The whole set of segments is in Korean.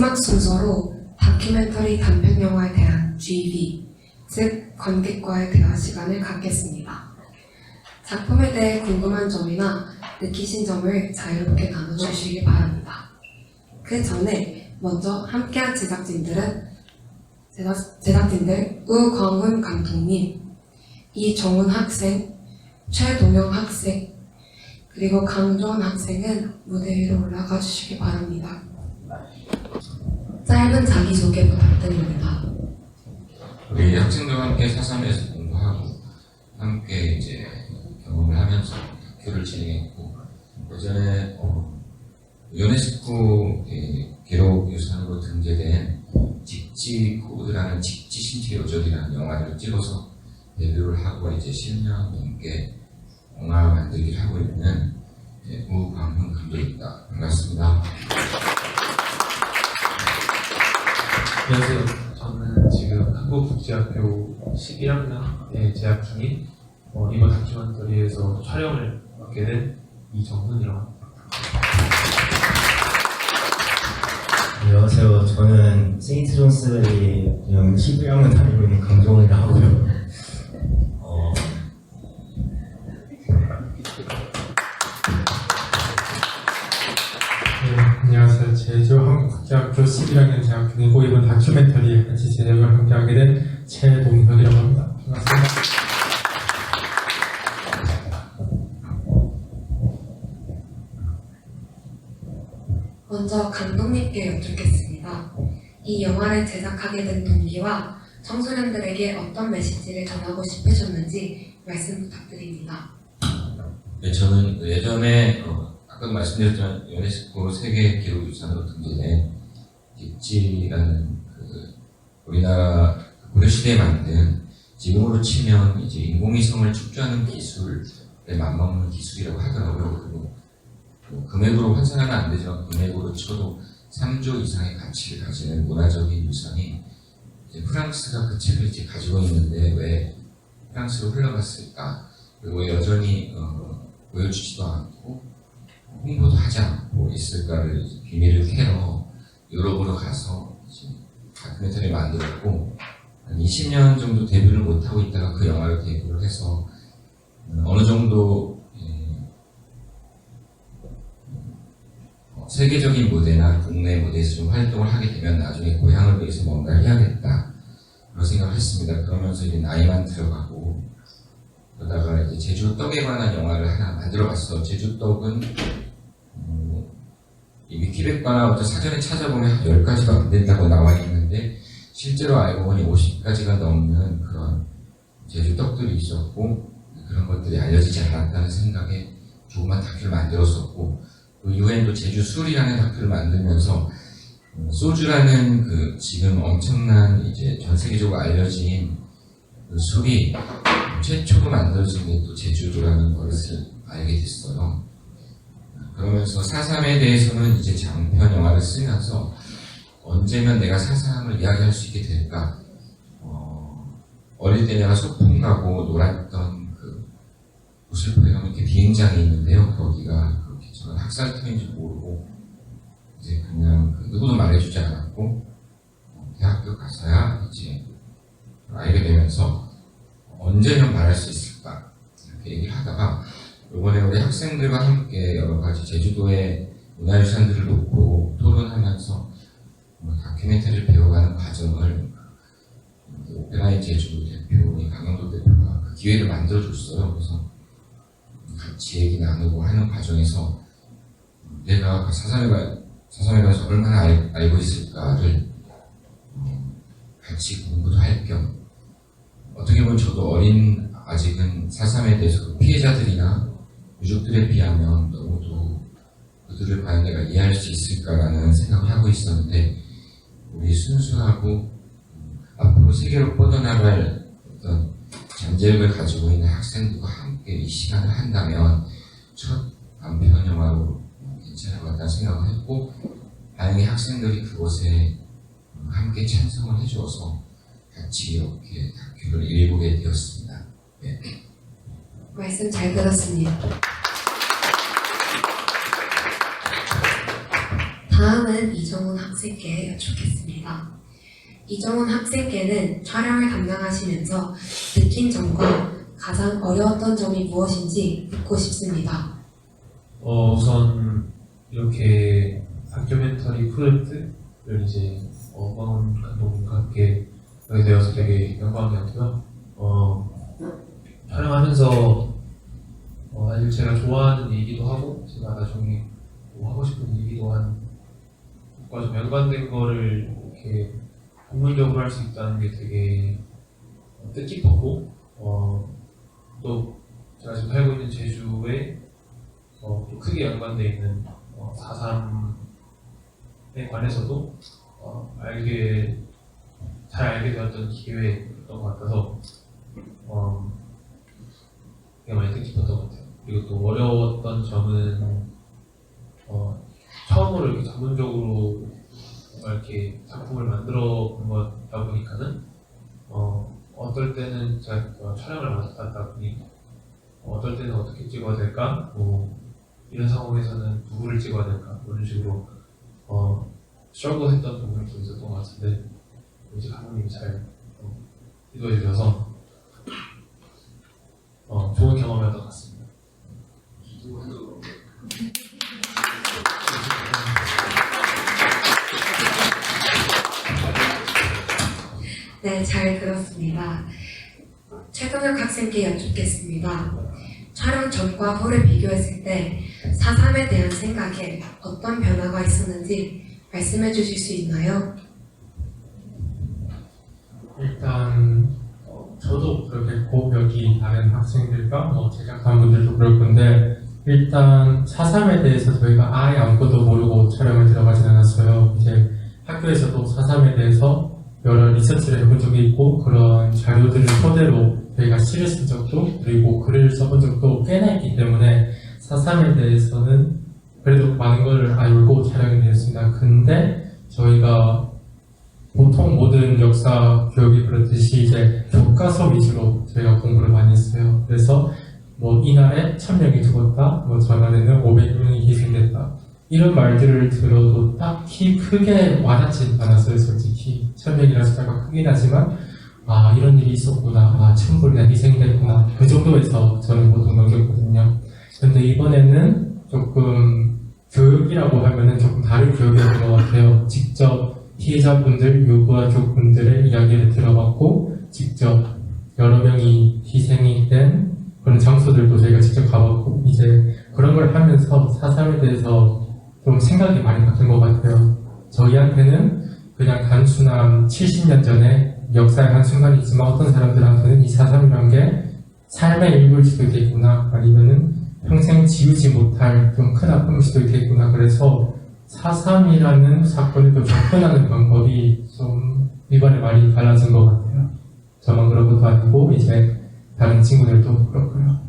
마지막 순서로 다큐멘터리 단편 영화에 대한 GV, 즉 관객과의 대화 시간을 갖겠습니다. 작품에 대해 궁금한 점이나 느끼신 점을 자유롭게 나눠주시기 바랍니다. 그 전에 먼저 함께한 제작진들 우광훈 감독님, 이정훈 학생, 최동영 학생, 그리고 강조원 학생은 무대 위로 올라가 주시기 바랍니다. 짧은 자기소개 부탁드립니다. 우리 학생들과 함께 4.3에서 공부하고 함께 이제 경험을 하면서 다큐를 진행했고, 예전에 유네스코 기록유산으로 등재된 직지 코드라는 직지 신체 요절이라는 영화를 찍어서 데뷔를 하고 이제 10년 넘게 영화 만들기를 하고 있는 우광훈 감독입니다. 반갑습니다. 안녕하세요. 저는 지금 한국국제학교 11학년에 재학 중인 이번 다큐멘터리에서 촬영을 맡게 된 이정훈이라고 합니다. 안녕하세요. 저는 세인트 존스베리 그냥 11학년 다니고 있는 강정훈이라고 하고요. 안녕하세요. 제주 한국국제학교 11학년 재학 중이고 이번 다큐멘터리에 같이 제작을 함께하게 된 최동혁이라고 합니다. 반갑습니다. 먼저 감독님께 여쭙겠습니다. 이 영화를 제작하게 된 동기와 청소년들에게 어떤 메시지를 전하고 싶으셨는지 말씀 부탁드립니다. 네, 저는 예전에 아까도 말씀드렸지만 유네스코 세계 기록유산으로 등재된 직지라는 우리나라 고려시대에 만든 지금으로 치면 이제 인공위성을 축조하는 기술에 맞먹는 기술이라고 하더라고요. 그리고 금액으로 환산하면 안 되지만 금액으로 쳐도 3조 이상의 가치를 가지는 문화적인 유산이 이제 프랑스가 그 책을 이제 가지고 있는데 왜 프랑스로 흘러갔을까? 그리고 여전히 보여주지도 않고 홍보도 하지 않고 있을까를 비밀을 캐러 유럽으로 가서 다큐멘터리를 만들었고 한 20년 정도 데뷔를 못하고 있다가 그 영화를 데뷔를 해서 어느 정도 세계적인 무대나 국내 무대에서 좀 활동을 하게 되면 나중에 고향을 위해서 뭔가를 해야겠다 그런 생각을 했습니다. 그러면서 이제 나이만 들어가고 그러다가 이제 제주 떡에 관한 영화를 하나 만들어봤어. 제주 떡은 이 위키백과나 어떤 사전에 찾아보면 10가지가 안 된다고 나와 있는데 실제로 알고 보니 50가지가 넘는 그런 제주 떡들이 있었고 그런 것들이 알려지지 않았다는 생각에 조그만 다큐를 만들었었고 그 이후엔 또 제주 술이라는 다큐를 만들면서 소주라는 그 지금 엄청난 이제 전 세계적으로 알려진 그 술이 최초로 만들어진 게 또 제주도라는 것을 알게 됐어요. 그러면서 4.3에 대해서는 이제 장편 영화를 쓰면서 언제면 내가 4.3을 이야기할 수 있게 될까? 어릴 때 내가 소풍 가고 놀았던 그 구슬포에 가면 이렇게 비행장이 있는데요. 거기가 그렇게 저는 학살터인지 모르고 이제 그냥 누구도 말해주지 않았고 대학교 가서야 이제 알게 되면서 언제면 말할 수 있을까? 이렇게 얘기를 하다가 이번에 우리 학생들과 함께 여러 가지 제주도의 문화유산들을 놓고 토론하면서 다큐멘터리를 배워가는 과정을 오페라인 제주 대표, 강영도 대표가 그 기회를 만들어줬어요. 그래서 같이 얘기 나누고 하는 과정에서 내가 사삼에 관해서 얼마나 알고 있을까를 같이 공부도 할 겸 어떻게 보면 저도 아직은 4.3에 대해서 피해자들이나 유족들에 비하면 너무도 그들을 과연 내가 이해할 수 있을까라는 생각을 하고 있었는데 우리 순수하고 앞으로 세계로 뻗어나갈 어떤 잠재력을 가지고 있는 학생들과 함께 이 시간을 한다면 첫 단편 영화로 괜찮을 것 같다는 생각을 했고 다행히 학생들이 그곳에 함께 찬성을 해주어서 같이 이렇게 다큐를 읽어보게 되었습니다. 네. 말씀 잘 들었습니다. 다음은 이정훈 학생께 여쭙겠습니다. 이정훈 학생께는 촬영을 담당하시면서 느낀 점과 가장 어려웠던 점이 무엇인지 듣고 싶습니다. 우선 이렇게 다큐멘터리 프로젝트를 이제 박원 감독님과 함께 하게 되어서 되게 영광이었고요. 촬영하면서 사실 제가 좋아하는 일이기도 하고 제가 나중에 뭐 하고 싶은 일이기도 한 것과 좀 연관된 거를 이렇게 전문적으로 할 수 있다는 게 되게 뜻깊었고 또 제가 지금 살고 있는 제주에 또 크게 연관되어 있는 4.3에 관해서도 잘 알게 되었던 기회였던 것 같아서 되게 많이 뜻깊었던 것 같아요. 그리고 또 어려웠던 점은 처음으로 이렇게 전문적으로 뭔가 이렇게 작품을 만들어 본 거다 보니까는 어떨 때는 제가 촬영을 맡았다 보니 어떨 때는 어떻게 찍어야 될까, 뭐 이런 상황에서는 누구를 찍어야 될까, 이런 식으로 struggle 했던 부분이 좀 있었던 것 같은데 이제 감독님이 잘 지도해 주셔서 좋은 경험이었던 것 같습니다. 네, 잘 들었습니다. 최동혁 학생께 여쭙겠습니다. 촬영 전과 후를 비교했을 때 4.3에 대한 생각에 어떤 변화가 있었는지 말씀해 주실 수 있나요? 일단 저도 그렇겠고 여기 다른 학생들과 제작자분들도 그럴 건데 일단 4.3에 대해서 저희가 아예 아무것도 모르고 촬영을 들어가진 않았어요. 이제 학교에서도 4.3에 대해서 여러 리서치를 해본 적이 있고 그런 자료들을 토대로 저희가 시를 쓴 적도 그리고 글을 써본 적도 꽤나 있기 때문에 4.3에 대해서는 그래도 많은 걸 알고 촬영이 되었습니다. 근데 저희가 보통 모든 역사 교육이 그렇듯이 이제 교과서 위주로 저희가 공부를 많이 했어요. 그래서 뭐 이날에 1000명이 죽었다, 뭐 전날에는 500명이 희생됐다 이런 말들을 들어도 딱히 크게 와닿지 않았어요. 솔직히 1000명이라는 숫자가 크긴 하지만 이런 일이 있었구나, 1000불이나 희생됐구나 그 정도에서 저는 보통 넘겼거든요. 근데 이번에는 조금 교육이라고 하면은 조금 다른 교육이었던 것 같아요. 직접 피해자분들, 유가족분들의 이야기를 들어봤고 직접 여러 명이 희생이 된 그런 장소들도 저희가 직접 가봤고 이제 그런 걸 하면서 4.3에 대해서 좀 생각이 많이 바뀐 것 같아요. 저희한테는 그냥 단순한 70년 전에 역사의 한 순간이지만 어떤 사람들한테는 이 4.3이라는 게 삶의 일부일 수도 있겠구나, 아니면은 평생 지우지 못할 좀 큰 아픔일 수도 있겠구나. 그래서 4.3이라는 사건을 또 접근하는 방법이 좀 이번에 많이 달라진 것 같아요. 저만 그런 것도 아니고 이제 다른 친구들도 그렇고요.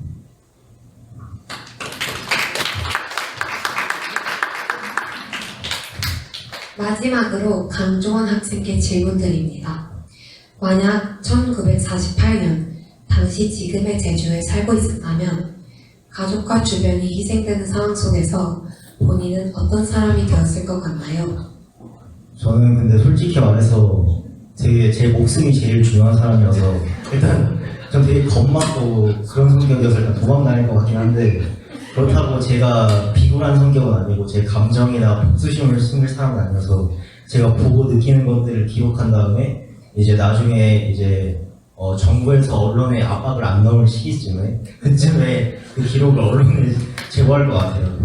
마지막으로 강종원 학생께 질문드립니다. 만약 1948년 당시 지금의 제주에 살고 있었다면 가족과 주변이 희생되는 상황 속에서 본인은 어떤 사람이 되었을 것 같나요? 저는 근데 솔직히 말해서 되게 제 목숨이 제일 중요한 사람이어서 일단 전 되게 겁먹고 그런 성격이어서 일단 도망다닐 것 같긴 한데 그렇다고 제가 비굴한 성격은 아니고 제 감정이나 복수심을 숨길 사람은 아니어서 제가 보고 느끼는 것들을 기록한 다음에 이제 나중에 이제 정부에서 언론에 압박을 안 넣을 시기쯤에 그쯤에 그 기록을 언론에 제보할 것 같아요.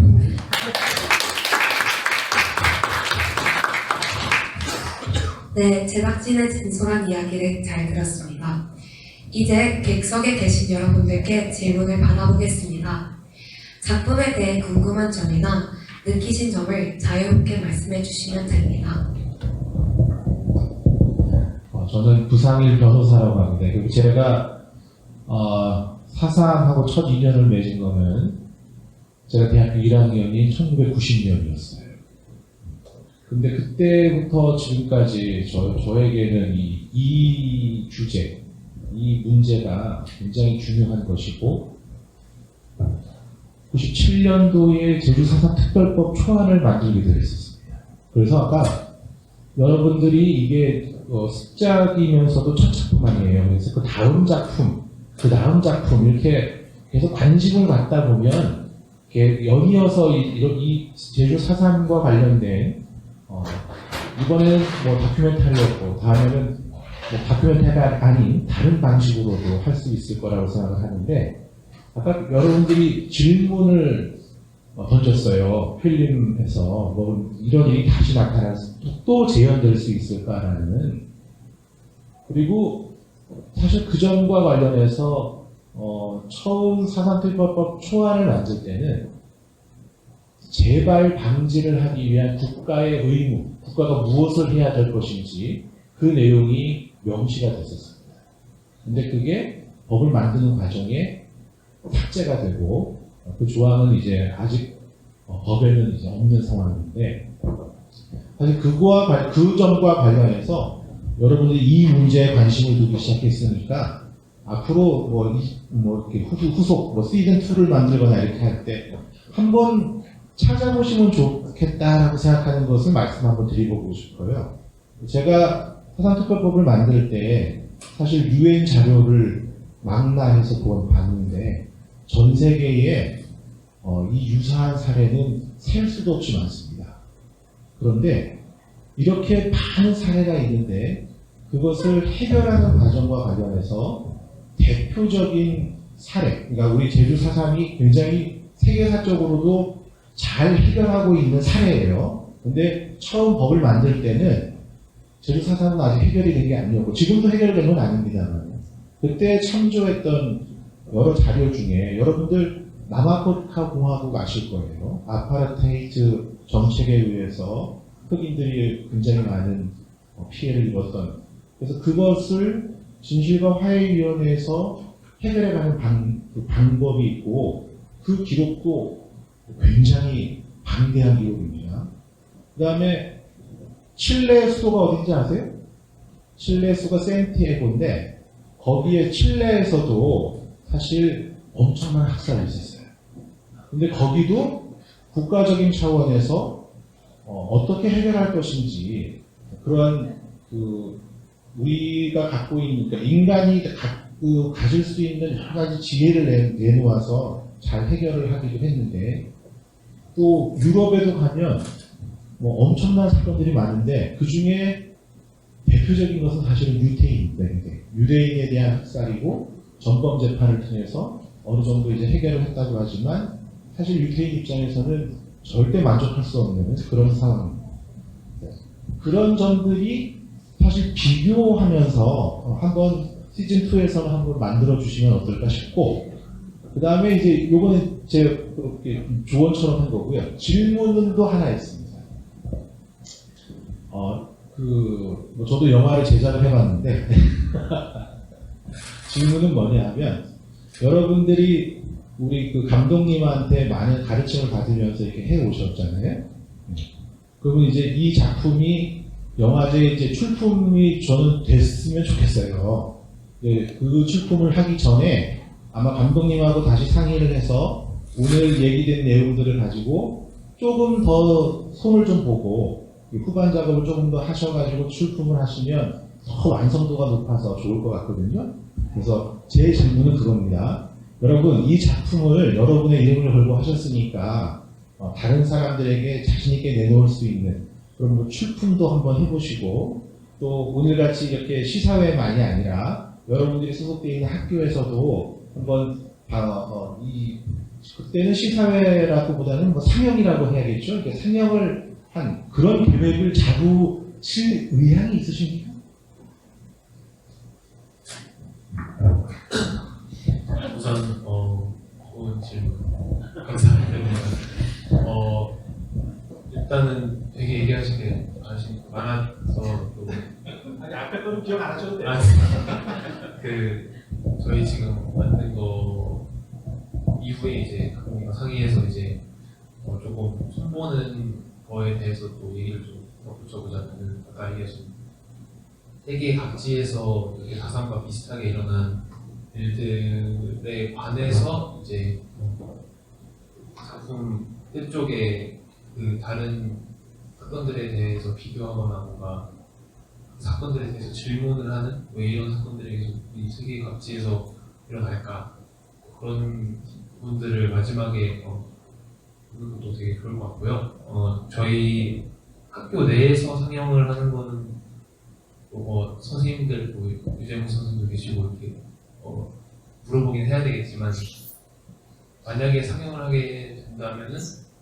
네, 제작진의 진솔한 이야기를 잘 들었습니다. 이제 객석에 계신 여러분들께 질문을 받아보겠습니다. 작품에 대해 궁금한 점이나 느끼신 점을 자유롭게 말씀해 주시면 됩니다. 저는 부상일 변호사라고 하는데, 그리고 제가 사상하고 첫 인연을 맺은 거는 제가 대학교 1학년인 1990년이었어요. 근데 그때부터 지금까지 저에게는 이 주제, 이 문제가 굉장히 중요한 것이고 97년도에 제주사상특별법 초안을 만들기도 했었습니다. 그래서 아까 여러분들이 이게 습작이면서도 첫 작품 아니에요. 그래서 그 다음 작품 이렇게 계속 관심을 갖다 보면 이렇게 연이어서 이 제주 4.3과 관련된 이번에는 뭐 다큐멘터리였고 다음에는 뭐 다큐멘터리가 아닌 다른 방식으로도 할 수 있을 거라고 생각을 하는데 아까 여러분들이 질문을 던졌어요. 필름에서 뭐 이런 일이 다시 나타나서 또 재현될 수 있을까라는. 그리고 사실 그 점과 관련해서 처음 사상특별법 초안을 만들 때는 재발 방지를 하기 위한 국가의 의무, 국가가 무엇을 해야 될 것인지 그 내용이 명시가 됐었습니다. 근데 그게 법을 만드는 과정에 삭제가 되고 그 조항은 이제 아직 법에는 이제 없는 상황인데 사실 그 점과 관련해서 여러분들이 이 문제에 관심을 두기 시작했으니까 앞으로 뭐 이렇게 후속 시즌 2를 만들거나 이렇게 할 때 한번 찾아보시면 좋겠다라고 생각하는 것을 말씀 한번 드리고 싶어요. 제가 사상특별법을 만들 때 사실 유엔 자료를 망라해서 봤는데 전 세계에 이 유사한 사례는 셀 수도 없이 많습니다. 그런데 이렇게 많은 사례가 있는데 그것을 해결하는 과정과 관련해서 대표적인 사례, 그러니까 우리 제주 4.3이 굉장히 세계사적으로도 잘 해결하고 있는 사례예요. 근데 처음 법을 만들 때는 제주 4.3은 아직 해결이 된 게 아니었고 지금도 해결된 건 아닙니다만 그때 참조했던 여러 자료 중에 여러분들 남아프리카 공화국 아실 거예요. 아파르테이트 정책에 의해서 흑인들이 굉장히 많은 피해를 입었던. 그래서 그것을 진실과 화해위원회에서 해결해가는 방법이 있고 그 기록도 굉장히 방대한 기록입니다. 그 다음에 칠레의 수도가 어딘지 아세요? 칠레의 수도가 샌티아고인데 거기에 칠레에서도 사실 엄청난 학살이 있었어요. 근데 거기도 국가적인 차원에서 어떻게 해결할 것인지 그러한 우리가 갖고 있는 그러니까 인간이 가질 수 있는 여러 가지 지혜를 내놓아서 잘 해결을 하기도 했는데 또 유럽에도 가면 뭐 엄청난 사건들이 많은데 그 중에 대표적인 것은 사실은 유태인입니다. 유대인에 대한 학살이고 전범 재판을 통해서 어느 정도 이제 해결을 했다고 하지만 사실 유태인 입장에서는 절대 만족할 수 없는 그런 상황입니다. 그런 점들이 사실 비교하면서 한번 시즌 2에서는 한번 만들어 주시면 어떨까 싶고 그 다음에 이제 요거는 제 조언처럼 한 거고요. 질문도 하나 있습니다. 뭐 저도 영화를 제작을 해봤는데 질문은 뭐냐 하면 여러분들이 우리 그 감독님한테 많은 가르침을 받으면서 이렇게 해 오셨잖아요. 그러면 이제 이 작품이 영화제 이제 출품이 저는 됐으면 좋겠어요. 그 출품을 하기 전에 아마 감독님하고 다시 상의를 해서 오늘 얘기된 내용들을 가지고 조금 더 손을 좀 보고 후반 작업을 조금 더 하셔가지고 출품을 하시면 더 완성도가 높아서 좋을 것 같거든요. 그래서 제 질문은 그겁니다. 여러분 이 작품을 여러분의 이름을 걸고 하셨으니까 다른 사람들에게 자신있게 내놓을 수 있는 그런 뭐 출품도 한번 해보시고 또 오늘같이 이렇게 시사회만이 아니라 여러분들이 소속되어 있는 학교에서도 한번 그때는 시사회라고보다는 뭐 상영이라고 해야겠죠. 그러니까 상영을 한 그런 계획을 잡으실 의향이 있으십니까? 우선 좋은 질문 감사합니다. 일단은 되게 얘기하신 게 많아서 아니 앞에 거는 기억 안 하셔도 돼요. 저희 지금 만든 거 이후에 이제 감독님과 상의해서 이제 조금 손보는 거에 대해서 또 얘기를 좀 덧붙여보자면 아까 얘기하신 세계 각지에서 이렇게 가상과 비슷하게 일어난 일들에 관해서 이제 작품 뜻 쪽에 그 다른 사건들에 대해서 비교하거나 뭔가 사건들에 대해서 질문을 하는 왜 이런 사건들이 계속 이 세계 각지에서 일어날까 그런 부분들을 마지막에 보는 것도 되게 좋을 것 같고요. 저희 학교 내에서 상영을 하는 거는 선생님들 유재무 선생님도 계시고 이렇게 물어보긴 해야 되겠지만 만약에 상영을 하게 된다면은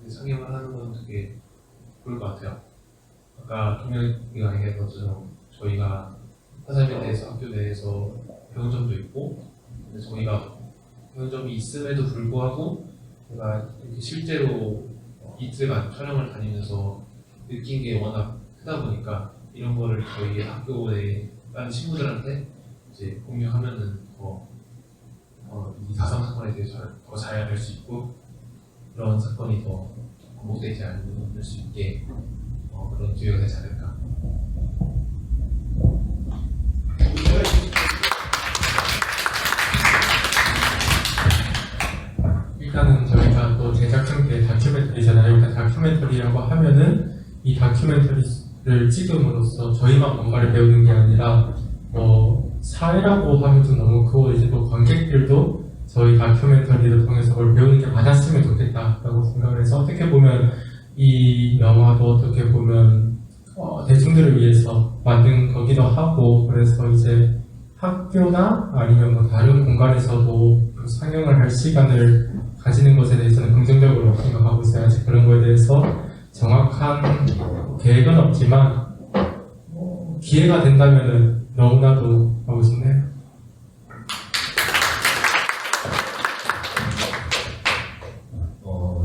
상영을 하는 건 되게 좋을 것 같아요. 아까 동혁이가 얘기한 것처럼 저희가 사삼에 대해서 학교 내에서 배운 점도 있고 근데 저희가 배운 점이 있음에도 불구하고 제가 이렇게 실제로 이틀간 촬영을 다니면서 느낀 게 워낙 크다 보니까 이런 거를 저희 학교 내에 다른 친구들한테 이제 공유하면은 이 사상 사건에 대해서 더 잘 알 수 있고 그런 사건이 더 반복되지 않을 수 있게 그런 기회가 되지 않을까. 일단은 저희가 또 제작진 때 다큐멘터리잖아요. 일단 다큐멘터리라고 하면은 이 다큐멘터리를 찍음으로써 저희만 뭔가를 배우는 게 아니라 사회라고 하면 좀 너무 크고 이제 또 관객들도 저희 다큐멘터리를 통해서 그걸 배우는 게 맞았으면 좋겠다라고 생각을 해서 어떻게 보면 이 영화도 어떻게 보면 대중들을 위해서 만든 거기도 하고 그래서 이제 학교나 아니면 뭐 다른 공간에서도 상영을 할 시간을 가지는 것에 대해서는 긍정적으로 생각하고 있어요. 아직 그런 거에 대해서 정확한 계획은 없지만 기회가 된다면은 너무나도 하고 싶네요.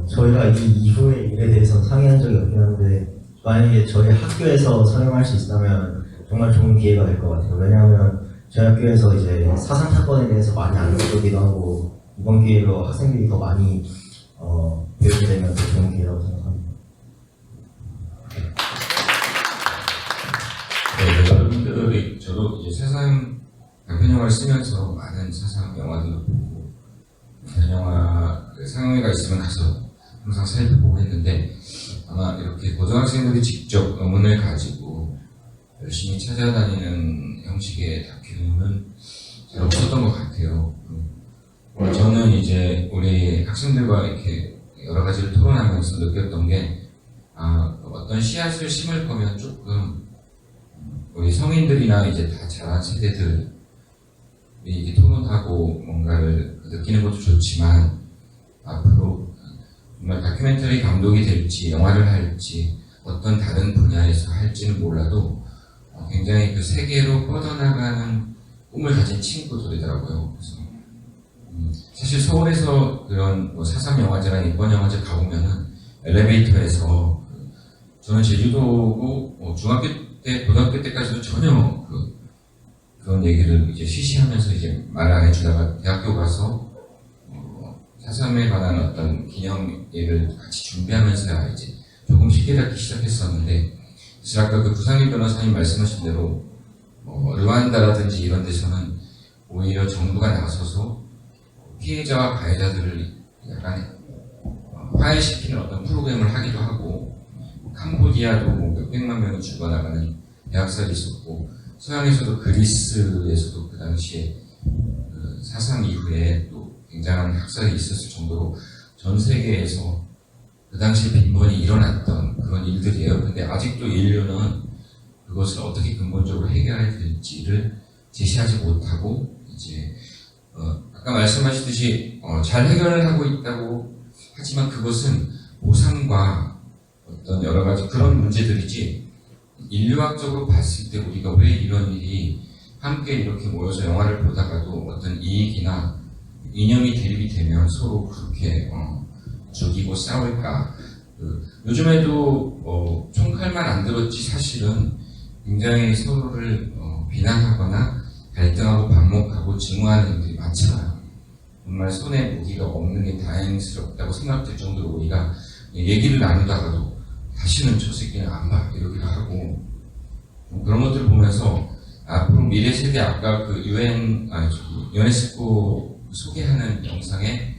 저희가 이 이후의 일에 대해서 상의한 적이 없긴 한데 만약에 저희 학교에서 상영할 수 있다면 정말 좋은 기회가 될 것 같아요. 왜냐하면 저희 학교에서 이제 사상 사건에 대해서 많이 알려주기도 하고 이번 기회로 학생들이 더 많이 배우게 되면 더 좋은 기회라고 생각합니다. 네, 여러분들이 저도 이제 사상 단편 영화를 쓰면서 많은 사상 영화들을 보고 단편 영화 상영회가 있으면 가서 항상 살펴보고 했는데 아마 이렇게 고등학생들이 직접 논문을 가지고 열심히 찾아다니는 형식의 다큐는 잘 없었던 것 같아요. 저는 이제 우리 학생들과 이렇게 여러 가지를 토론하면서 느꼈던 게 어떤 씨앗을 심을 거면 조금 우리 성인들이나 이제 다 자란 세대들이 이제 토론하고 뭔가를 느끼는 것도 좋지만 앞으로 정말 다큐멘터리 감독이 될지 영화를 할지 어떤 다른 분야에서 할지는 몰라도 굉장히 그 세계로 뻗어나가는 꿈을 가진 친구들이더라고요. 그래서 사실 서울에서 그런 사상 영화제나 인권 영화제 가보면은 엘리베이터에서 저는 제주도고 중학교 때 고등학교 때까지도 전혀 그런 얘기를 이제 쉬쉬하면서 이제 말 안 해주다가 대학교 가서 사삼에 관한 어떤 기념회를 같이 준비하면서야 이제 조금씩 깨닫기 시작했었는데 사실 아까 그 구상일 변호사님 말씀하신 대로 르완다라든지 이런 데서는 오히려 정부가 나서서 피해자와 가해자들을 약간 화해시키는 어떤 프로그램을 하기도 하고 캄보디아도 몇백만 명이 죽어나가는 대학살이 있었고 서양에서도 그리스에서도 그 당시에 사상 이후에 또 굉장한 학살이 있었을 정도로 전 세계에서 그 당시 빈번히 일어났던 그런 일들이에요. 근데 아직도 인류는 그것을 어떻게 근본적으로 해결해야 될지를 제시하지 못하고 이제 아까 말씀하셨듯이 잘 해결을 하고 있다고 하지만 그것은 보상과 어떤 여러 가지 그런 문제들이지 인류학적으로 봤을 때 우리가 왜 이런 일이 함께 이렇게 모여서 영화를 보다가도 어떤 이익이나 이념이 대립이 되면 서로 그렇게 죽이고 싸울까. 요즘에도 총칼만 안 들었지 사실은 굉장히 서로를 비난하거나 갈등하고 반목하고 증오하는 일들이 많잖아요. 정말 손에 무기가 없는 게 다행스럽다고 생각될 정도로 우리가 얘기를 나누다가도 다시는 저 새끼는 안 봐 이러기도 하고 그런 것들을 보면서 앞으로 미래 세대 아까 그 유네스코 소개하는 영상에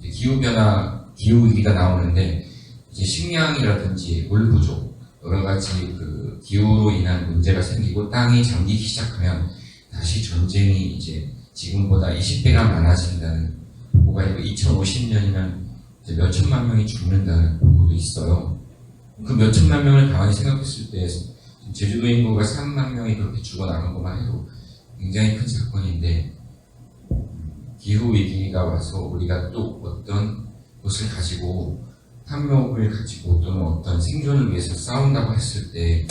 기후 변화 기후 위기가 나오는데 이제 식량이라든지 물 부족 여러 가지 그 기후로 인한 문제가 생기고 땅이 잠기기 시작하면 다시 전쟁이 이제 지금보다 20배가 많아진다는 보고가 있고 2050년이면 이제 몇 천만 명이 죽는다는 보고도 있어요. 그 몇 천만 명을 가만히 생각했을 때 제주도 인구가 3만 명이 그렇게 죽어나간 것만 해도 굉장히 큰 사건인데 기후 위기가 와서 우리가 또 어떤 것을 가지고 탐욕을 가지고 또는 어떤 생존을 위해서 싸운다고 했을 때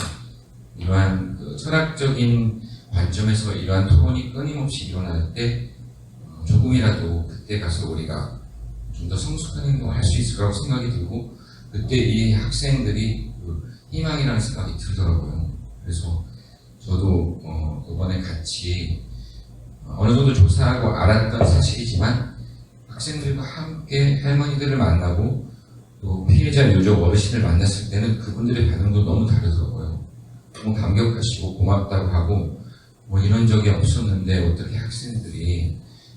이러한 그 철학적인 관점에서 이러한 토론이 끊임없이 일어날 때 조금이라도 그때 가서 우리가 좀 더 성숙한 행동을 할 수 있을 거라고 생각이 들고 그때 이 학생들이 그 희망이라는 생각이 들더라고요. 그래서 저도 이번에 같이 어느 정도 조사하고 알았던 사실이지만 학생들과 함께 할머니들을 만나고 또 피해자 유족 어르신을 만났을 때는 그분들의 반응도 너무 다르더라고요. 너무 감격하시고 고맙다고 하고 뭐 이런 적이 없었는데 어떻게 학생들이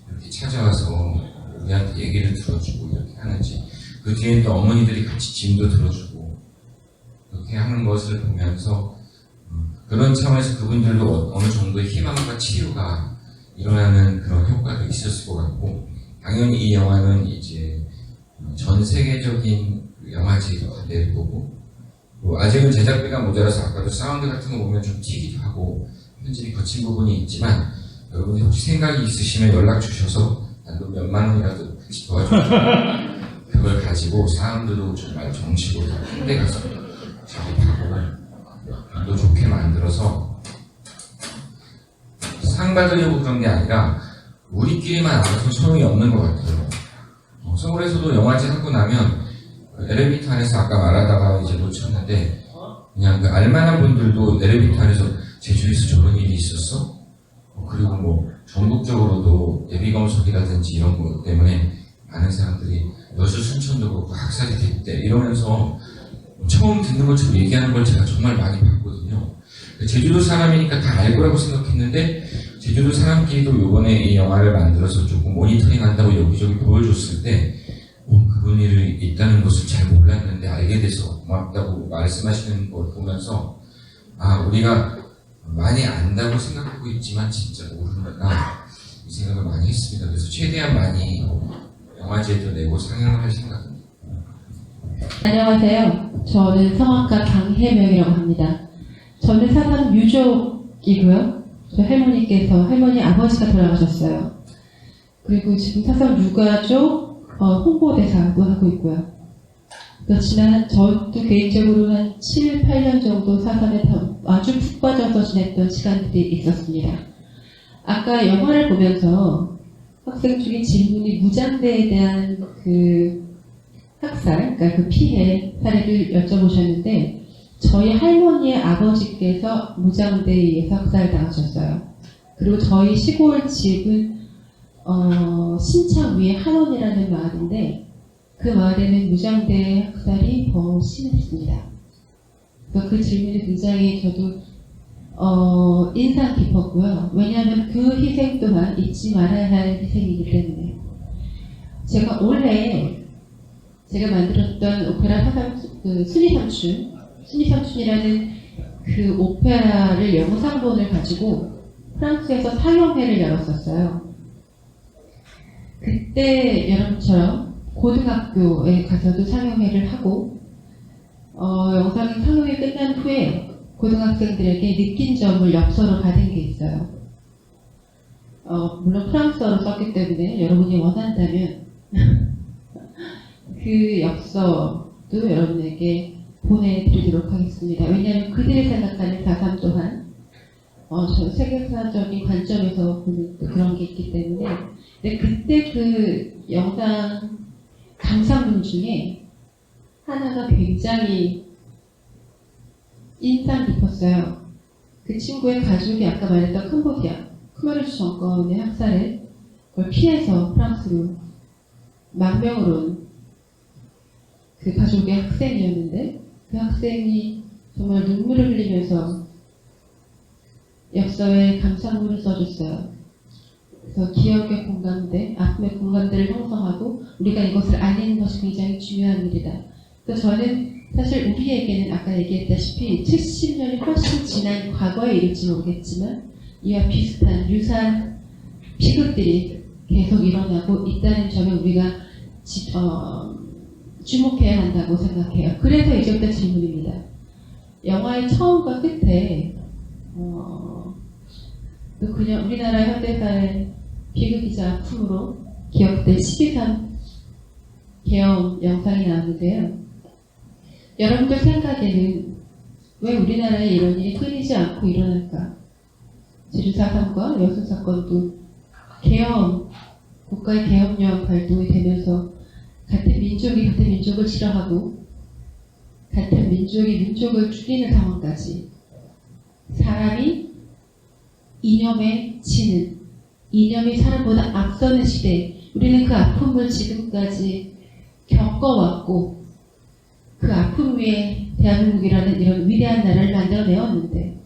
이렇게 찾아와서 우리한테 얘기를 들어주고 이렇게 하는지 그 뒤에 또 어머니들이 같이 짐도 들어주고 그렇게 하는 것을 보면서 그런 차원에서 그분들도 어느 정도의 희망과 치유가 일어나는 그런 효과도 있었을 것 같고 당연히 이 영화는 이제 전 세계적인 영화제도 낼 거고 아직은 제작비가 모자라서 아까도 사운드 같은 거 보면 좀 튀기도 하고 편집이 거친 부분이 있지만 여러분이 혹시 생각이 있으시면 연락 주셔서 단돈 몇만 원이라도 같이 도와주시면 그걸 가지고 사운드도 정말 정식으로 홍대 가서 작업하고 또 좋게 만들어서 상 받으려고 그런 게 아니라 우리끼리만 알아서 소용이 없는 것 같아요. 서울에서도 영화제 하고 나면 엘리베이터 안에서 아까 말하다가 이제 놓쳤는데 그냥 그 알만한 분들도 엘리베이터 안에서 제주에서 저런 일이 있었어? 그리고 뭐 전국적으로도 예비검석이라든지 이런 것 때문에 많은 사람들이 여수 순천도 그렇고 학살이 됐대 이러면서 처음 듣는 것처럼 얘기하는 걸 제가 정말 많이 봤거든요. 제주도 사람이니까 다 알 거라고 생각했는데 제주도 사람끼리도 이번에 이 영화를 만들어서 조금 모니터링 한다고 여기저기 보여줬을 때 그런 일이 있다는 것을 잘 몰랐는데 알게 돼서 고맙다고 말씀하시는 걸 보면서 우리가 많이 안다고 생각하고 있지만 진짜 모르는구나 이 생각을 많이 했습니다. 그래서 최대한 많이 영화제도 내고 상영을 할 생각입니다. 안녕하세요. 저는 성악가 강혜명이라고 합니다. 저는 사상 유족이고요. 저 할머니 아버지가 돌아가셨어요. 그리고 지금 사상 유가족 홍보대사도 하고 있고요. 그렇지만 저도 개인적으로 한 7, 8년 정도 사상에 아주 푹 빠져서 지냈던 시간들이 있었습니다. 아까 영화를 보면서 학생 중에 질문이 무장대에 대한 그 학살, 그러니까 그 피해 사례를 여쭤보셨는데 저희 할머니의 아버지께서 무장대에 의해서 학살당하셨어요. 그리고 저희 시골 집은 신창 위에 한원이라는 마을인데 그 마을에는 무장대 학살이 더 심했습니다. 그래서 그 질문이 굉장히 저도 인상 깊었고요. 왜냐하면 그 희생 또한 잊지 말아야 할 희생이기 때문에 제가 올해 제가 만들었던 오페라 사상 순이삼춘이라는 그 오페라를 영상본을 가지고 프랑스에서 상영회를 열었었어요. 그때 여러분처럼 고등학교에 가서도 상영회를 하고 영상 상영회 끝난 후에 고등학생들에게 느낀 점을 엽서로 받은 게 있어요. 물론 프랑스어로 썼기 때문에 여러분이 원한다면 그 엽서도 여러분에게 보내드리도록 하겠습니다. 왜냐하면 그들이 생각하는 사상 또한 전 세계사적인 관점에서 보는 그런 게 있기 때문에 근데 그때 그 영상 감상문 중에 하나가 굉장히 인상 깊었어요. 그 친구의 가족이 아까 말했던 캄보디아 크메르주 정권의 학살을 그걸 피해서 프랑스로 망명으로 온 그 가족의 학생이었는데 그 학생이 정말 눈물을 흘리면서 엽서에 감상문을 써줬어요. 그래서 기억의 공감대, 아픔의 공감대를 형성하고 우리가 이것을 알리는 것이 굉장히 중요한 일이다. 그래서 저는 사실 우리에게는 아까 얘기했다시피 70년이 훨씬 지난 과거에 이를지 모르겠지만 이와 비슷한 유사한 비극들이 계속 일어나고 있다는 점에 우리가 주목해야 한다고 생각해요. 그래서 이제부터 질문입니다. 영화의 처음과 끝에 또 그냥 우리나라 현대사의 비극이자 아픔으로 기억될 12.3 계엄 영상이 나왔는데요. 여러분들 생각에는 왜 우리나라에 이런 일이 끊이지 않고 일어날까? 지류사상과 여수사건도 국가의 계엄령 발동이 되면서 같은 민족이 같은 민족을 싫어하고 같은 민족이 민족을 죽이는 상황까지 사람이 이념에 지는 이념이 사람보다 앞서는 시대 우리는 그 아픔을 지금까지 겪어왔고 그 아픔 위에 대한민국이라는 이런 위대한 나라를 만들어내었는데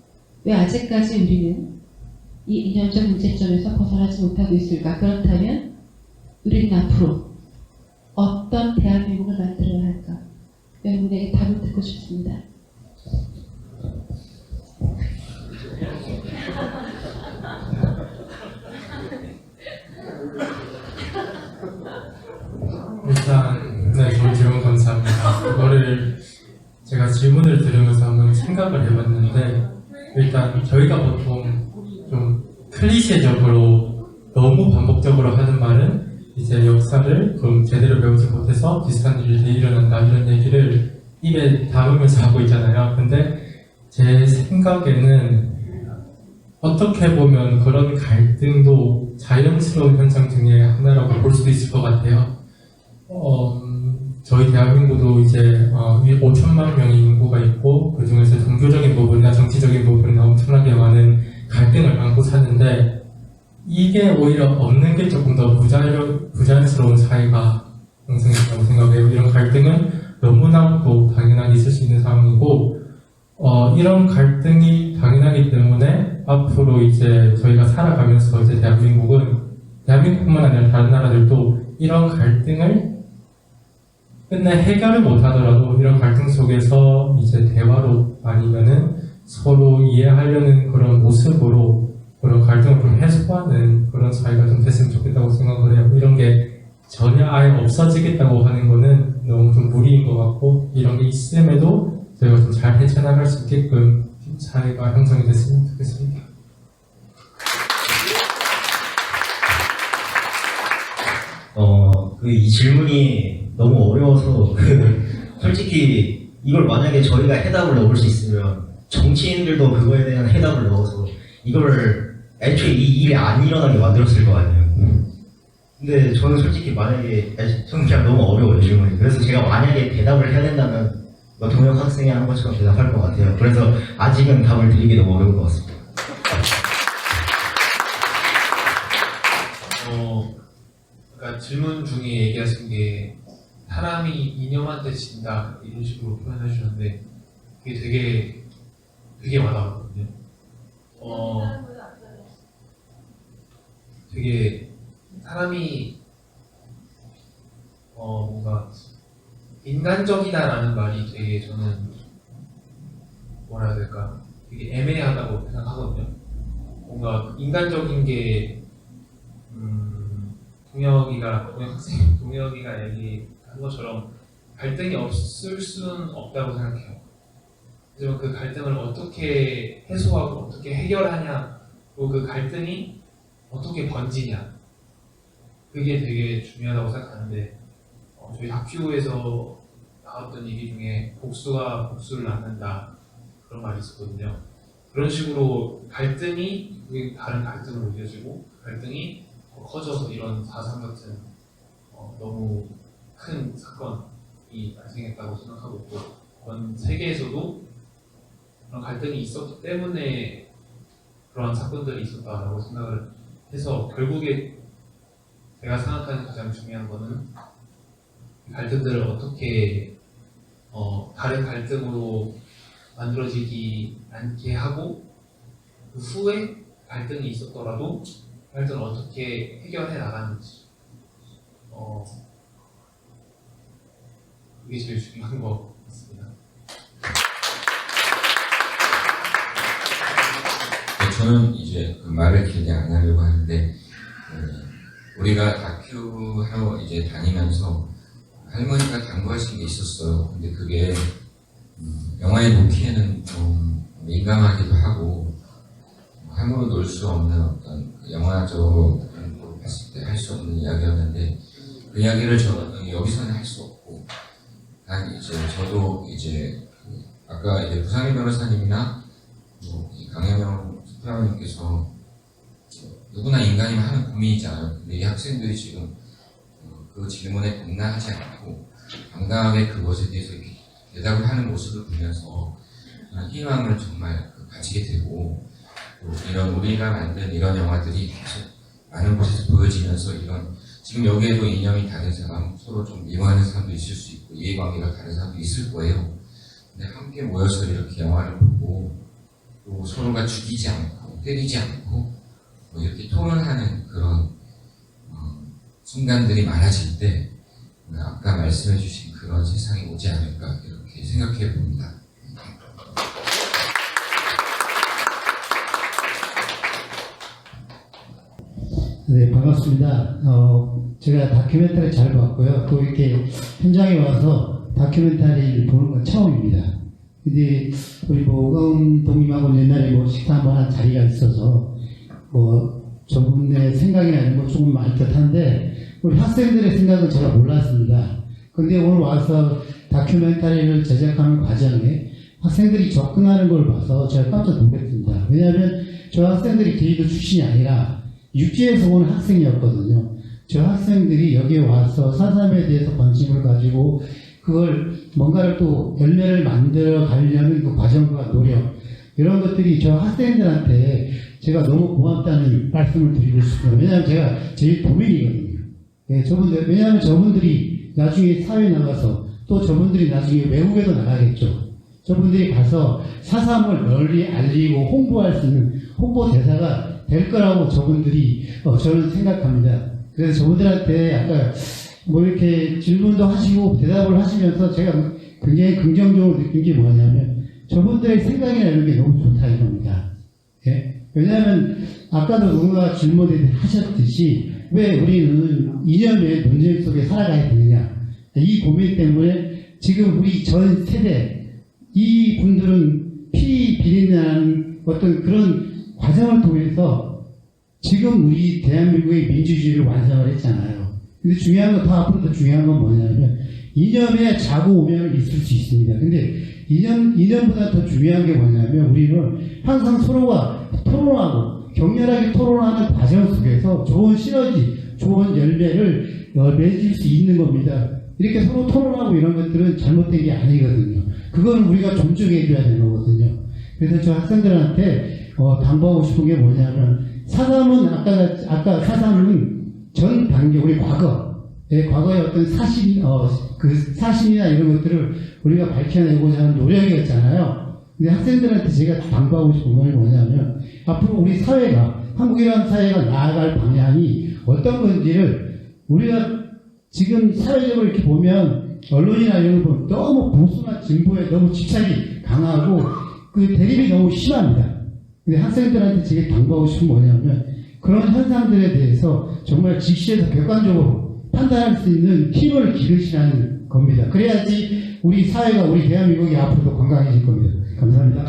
왜 아직까지 우리는 이 이념적 문제점에서 벗어나지 못하고 있을까? 그렇다면 우리는 앞으로 어떤 대한민국을 만들어야 할까? 여러분에게 답을 듣고 싶습니다. 일단 네, 좋은 질문 감사합니다. 그거를 제가 질문을 들으면서 한번 생각을 해봤는데 일단 저희가 보통 좀 클리셰적으로 너무 반복적으로 하는 말은 이제 역사를 좀 제대로 배우지 못해서 비슷한 일이 일어난다 이런 얘기를 입에 담으면서 하고 있잖아요. 근데 제 생각에는 어떻게 보면 그런 갈등도 자연스러운 현상 중에 하나라고 볼 수도 있을 것 같아요. 저희 대한민국도 이제 5천만 명의 인구가 있고 그 중에서 종교적인 부분이나 정치적인 부분이나 엄청나게 많은 갈등을 안고 사는데 이게 오히려 없는 게 조금 더 부자연스러운 사회가 형성된다고 생각해요. 이런 갈등은 너무나도 당연하게 있을 수 있는 상황이고 이런 갈등이 당연하기 때문에 앞으로 이제 저희가 살아가면서 이제 대한민국뿐만 아니라 다른 나라들도 이런 갈등을 끝내 해결을 못하더라도 이런 갈등 속에서 이제 대화로 아니면은 서로 이해하려는 그런 모습으로 그런 갈등을 좀 해소하는 그런 사회가 좀 됐으면 좋겠다고 생각을 해요. 이런 게 전혀 아예 없어지겠다고 하는 거는 너무 좀 무리인 것 같고 이런 게 있음에도 저희가 좀 잘 헤쳐나갈 수 있게끔 사회가 형성이 됐으면 좋겠습니다. 이 질문이 너무 어려워서 솔직히 이걸 만약에 저희가 해답을 넣을 수 있으면 정치인들도 그거에 대한 해답을 넣어서 이걸 애초에 이 일이 안 일어나게 만들었을 거 아니에요. 근데 저는 솔직히 만약에 저는 그냥 너무 어려워요 질문이. 그래서 제가 만약에 대답을 해야 된다면 동영 학생이 하는 것처럼 대답할 것 같아요. 그래서 아직은 답을 드리기 너무 어려운 것 같습니다. 그러니까 질문 중에 얘기하신 게 사람이 이념한테 진다 이런 식으로 표현해 주셨는데 그게 되게 와닿았거든요. 되게 사람이 뭔가 인간적이다라는 말이 되게 저는 뭐라 해야 될까 되게 애매하다고 생각하거든요. 뭔가 인간적인 게 동혁이가 얘기한 것처럼 갈등이 없을 수는 없다고 생각해요. 하지만 그 갈등을 어떻게 해소하고 어떻게 해결하냐, 그리고 그 갈등이 어떻게 번지냐, 그게 되게 중요하다고 생각하는데 저희 다큐에서 나왔던 얘기 중에 복수가 복수를 낳는다 그런 말이 있었거든요. 그런 식으로 갈등이 다른 갈등으로 이어지고 갈등이 커져서 이런 4.3 같은 너무 큰 사건이 발생했다고 생각하고 있고 전 세계에서도 그런 갈등이 있었기 때문에 그런 사건들이 있었다라고 생각을 해서 결국에 제가 생각하는 가장 중요한 거는 갈등들을 어떻게 다른 갈등으로 만들어지지 않게 하고 그 후에 갈등이 있었더라도 갈등을 어떻게 해결해 나가는지 그게 그게 제일 중요한 것 같습니다. 저는 이제 그 말을 길게 안 하려고 하는데 우리가 다큐 하러 이제 다니면서 할머니가 당부하신 게 있었어요. 근데 그게 영화에 놓기에는 좀 민감하기도 하고 함부로 놀 수 없는 어떤 그 영화적으로 봤을 때 할 수 없는 이야기였는데 그 이야기를 저는 여기서는 할 수 없고 단 이제 저도 이제 아까 이제 부상희 변호사님이나 이 강혜명 수사님께서 누구나 인간이면 하는 고민이지 않아요. 근데 이 학생들이 지금 그 질문에 공략하지 않고 당당하게 그것에 대해서 이렇게 대답을 하는 모습을 보면서 저는 희망을 정말 가지게 되고 또 이런 우리가 만든 이런 영화들이 계속 많은 곳에서 보여지면서 이런 지금 여기에도 이념이 다른 사람, 서로 좀 미워하는 사람도 있을 수 있고 이해관계가 다른 사람도 있을 거예요. 근데 함께 모여서 이렇게 영화를 보고 또 서로가 죽이지 않고 때리지 않고 뭐 이렇게 토론하는 그런 순간들이 많아질 때 아까 말씀해주신 그런 세상이 오지 않을까 이렇게 생각해 봅니다. 네, 반갑습니다. 제가 다큐멘터리 잘 봤고요. 또 이렇게 현장에 와서 다큐멘터리를 보는 건 처음입니다. 근데 우리 오감독님하고 옛날에 식사 한번 한 자리가 있어서 저분의 생각이나 이런 거 조금 알 듯한데 우리 학생들의 생각은 제가 몰랐습니다. 근데 오늘 와서 다큐멘터리를 제작하는 과정에 학생들이 접근하는 걸 봐서 제가 깜짝 놀랐습니다. 왜냐하면 저 학생들이 제주도 출신이 아니라 육지에서 온 학생이었거든요. 저 학생들이 여기에 와서 4.3에 대해서 관심을 가지고 그걸 뭔가를 또 열매를 만들어 가려는 그 과정과 노력 이런 것들이 저 학생들한테 제가 너무 고맙다는 말씀을 드리고 싶어요. 왜냐하면 제가 제일 고민이거든요. 네, 왜냐하면 저분들이 나중에 사회에 나가서 또 저분들이 나중에 외국에도 나가겠죠. 저분들이 가서 4.3을 널리 알리고 홍보할 수 있는 홍보 대사가 될 거라고 저분들이 저는 생각합니다. 그래서 저분들한테 아까 이렇게 질문도 하시고 대답을 하시면서 제가 굉장히 긍정적으로 느낀 게 뭐냐면 저분들의 생각이나 이런 게 너무 좋다 이겁니다. 예? 왜냐하면 아까도 누군가 질문을 하셨듯이 왜 우리는 이념의 논쟁 속에 살아가야 되느냐 이 고민 때문에 지금 우리 전 세대 이 분들은 피 비린내는 어떤 그런 과정을 통해서 지금 우리 대한민국의 민주주의를 완성을 했잖아요. 근데 중요한 건 더 앞으로 더 중요한 건 뭐냐면 이념에 자고 오면은 있을 수 있습니다. 근데 이념보다 더 중요한 게 뭐냐면 우리는 항상 서로가 토론하고 격렬하게 토론하는 과정 속에서 좋은 시너지, 좋은 열매를 맺을 수 있는 겁니다. 이렇게 서로 토론하고 이런 것들은 잘못된 게 아니거든요. 그건 우리가 존중해 줘야 되는 거거든요. 그래서 저 학생들한테 당부하고 싶은 게 뭐냐면 4.3은 아까 4.3은 전 단계 우리 과거의 어떤 사실이나 이런 것들을 우리가 밝혀내고자 하는 노력이었잖아요. 근데 학생들한테 제가 당부하고 싶은 건 뭐냐면 앞으로 우리 사회가 한국이라는 사회가 나아갈 방향이 어떤 건지를 우리가 지금 사회적으로 이렇게 보면 언론이나 이런 거 보면 너무 보수나 진보에 너무 집착이 강하고 그 대립이 너무 심합니다. 근데 학생들한테 제가 당부하고 싶은 뭐냐면 그런 현상들에 대해서 정말 직시해서 객관적으로 판단할 수 있는 힘을 기르시라는 겁니다. 그래야지 우리 사회가 우리 대한민국이 앞으로도 건강해질 겁니다. 감사합니다.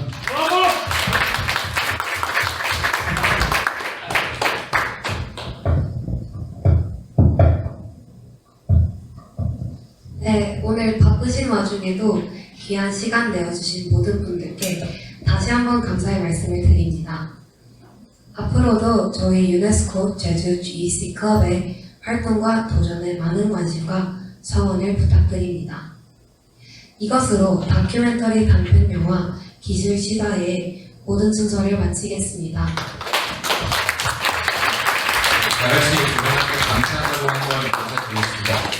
네, 오늘 바쁘신 와중에도 귀한 시간 내어주신 모든 분들께 다시 한번 감사의 말씀을 드립니다. 앞으로도 저희 유네스코 제주 GEC 클럽의 활동과 도전에 많은 관심과 성원을 부탁드립니다. 이것으로 다큐멘터리 단편 영화 기술 시다의 모든 순서를 마치겠습니다. 다 같이 그분한테 감사하다고 한번 인사드리겠습니다.